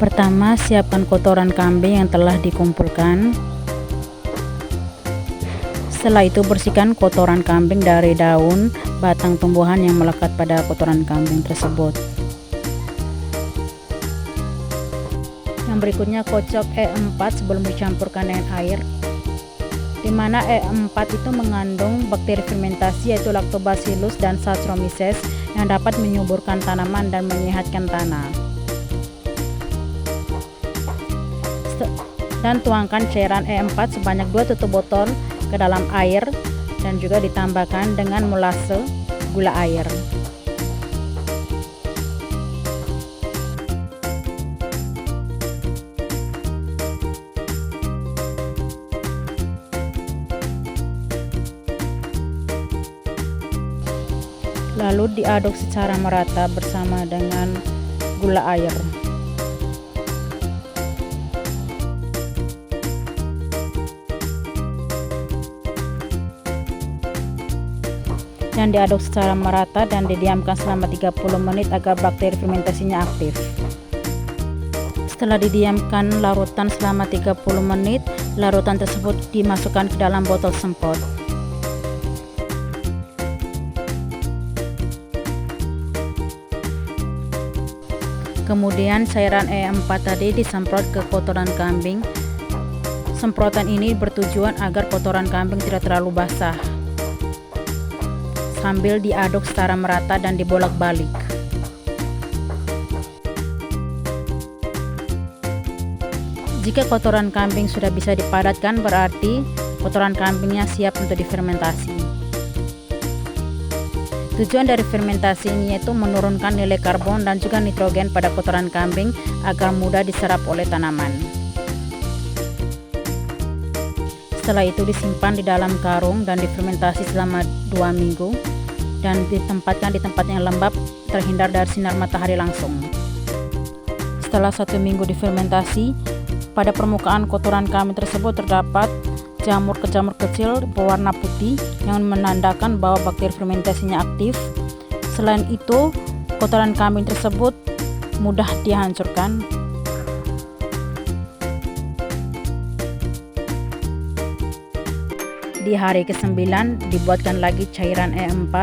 Pertama, siapkan kotoran kambing yang telah dikumpulkan. Setelah itu bersihkan kotoran kambing dari daun, batang tumbuhan yang melekat pada kotoran kambing tersebut. Yang berikutnya, kocok E4 sebelum dicampurkan dengan air, di mana E4 itu mengandung bakteri fermentasi yaitu Lactobacillus dan Saccharomyces yang dapat menyuburkan tanaman dan menyehatkan tanah. Dan tuangkan cairan E4 sebanyak 2 tutup botol ke dalam air dan juga ditambahkan dengan molase gula air. Lalu diaduk secara merata bersama dengan gula air. Dan diaduk secara merata dan didiamkan selama 30 menit agar bakteri fermentasinya aktif. Setelah didiamkan larutan selama 30 menit, larutan tersebut dimasukkan ke dalam botol semprot. Kemudian cairan E4 tadi disemprot ke kotoran kambing. Semprotan ini bertujuan agar kotoran kambing tidak terlalu basah, sambil diaduk secara merata dan dibolak-balik. Jika kotoran kambing sudah bisa dipadatkan, berarti kotoran kambingnya siap untuk difermentasi. Tujuan dari fermentasi ini yaitu menurunkan nilai karbon dan juga nitrogen pada kotoran kambing agar mudah diserap oleh tanaman. Setelah itu disimpan di dalam karung dan difermentasi selama 2 minggu dan ditempatkan di tempat yang lembab, terhindar dari sinar matahari langsung. Setelah 1 minggu difermentasi, pada permukaan kotoran kambing tersebut terdapat jamur-jamur kecil berwarna putih yang menandakan bahwa bakteri fermentasinya aktif. Selain itu, kotoran kambing tersebut mudah dihancurkan. Di hari ke-9 dibuatkan lagi cairan E4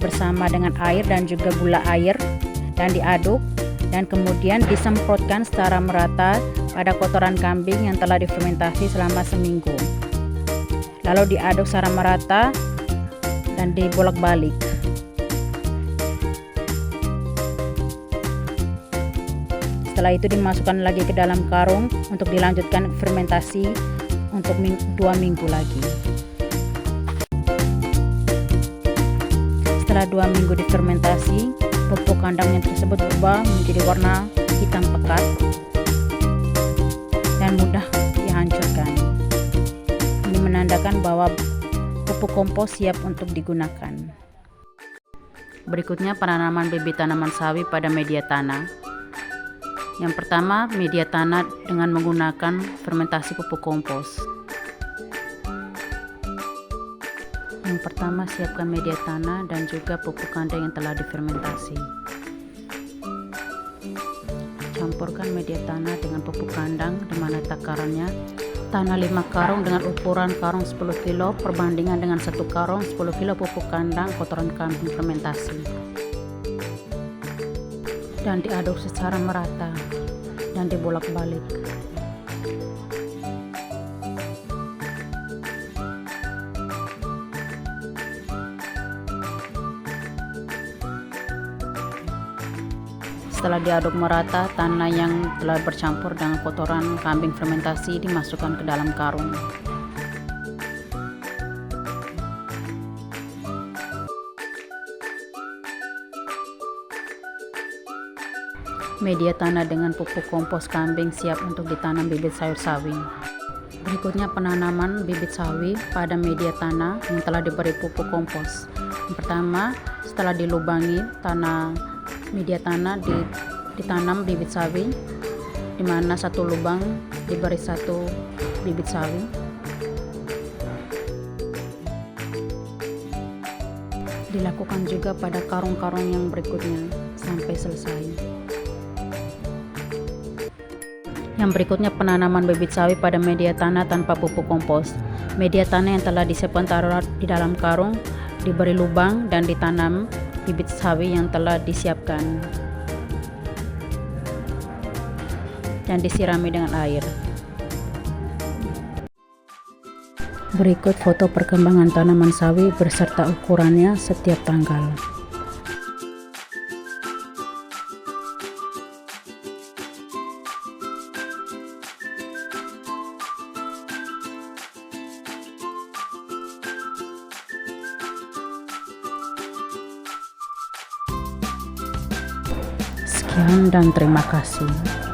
bersama dengan air dan juga gula air dan diaduk dan kemudian disemprotkan secara merata pada kotoran kambing yang telah difermentasi selama seminggu. Lalu diaduk secara merata dan dibolak-balik. Setelah itu dimasukkan lagi ke dalam karung untuk dilanjutkan fermentasi untuk 2 minggu lagi. Setelah 2 minggu difermentasi, pupuk kandangnya tersebut berubah menjadi warna hitam pekat dan mudah dihancurkan. Ini menandakan bahwa pupuk kompos siap untuk digunakan. Berikutnya penanaman bibit tanaman sawi pada media tanah. Yang pertama, media tanah dengan menggunakan fermentasi pupuk kompos. Yang pertama, siapkan media tanah dan juga pupuk kandang yang telah difermentasi. Campurkan media tanah dengan pupuk kandang di mana takarannya tanah 5 karung dengan ukuran karung 10 kg perbandingan dengan 1 karung 10 kg pupuk kandang kotoran kambing fermentasi. Dan diaduk secara merata dan dibolak-balik. Setelah diaduk merata, tanah yang telah bercampur dengan kotoran kambing fermentasi dimasukkan ke dalam karung. Media tanah dengan pupuk kompos kambing siap untuk ditanam bibit sayur sawi. Berikutnya penanaman bibit sawi pada media tanah yang telah diberi pupuk kompos. Yang pertama, setelah dilubangi media tanah ditanam bibit sawi, di mana 1 lubang diberi 1 bibit sawi. Dilakukan juga pada karung-karung yang berikutnya sampai selesai. Yang berikutnya penanaman bibit sawi pada media tanah tanpa pupuk kompos. Media tanah yang telah disiapkan taruh di dalam karung, diberi lubang dan ditanam bibit sawi yang telah disiapkan dan disirami dengan air. Berikut foto perkembangan tanaman sawi beserta ukurannya setiap tanggal. Sekian dan terima kasih.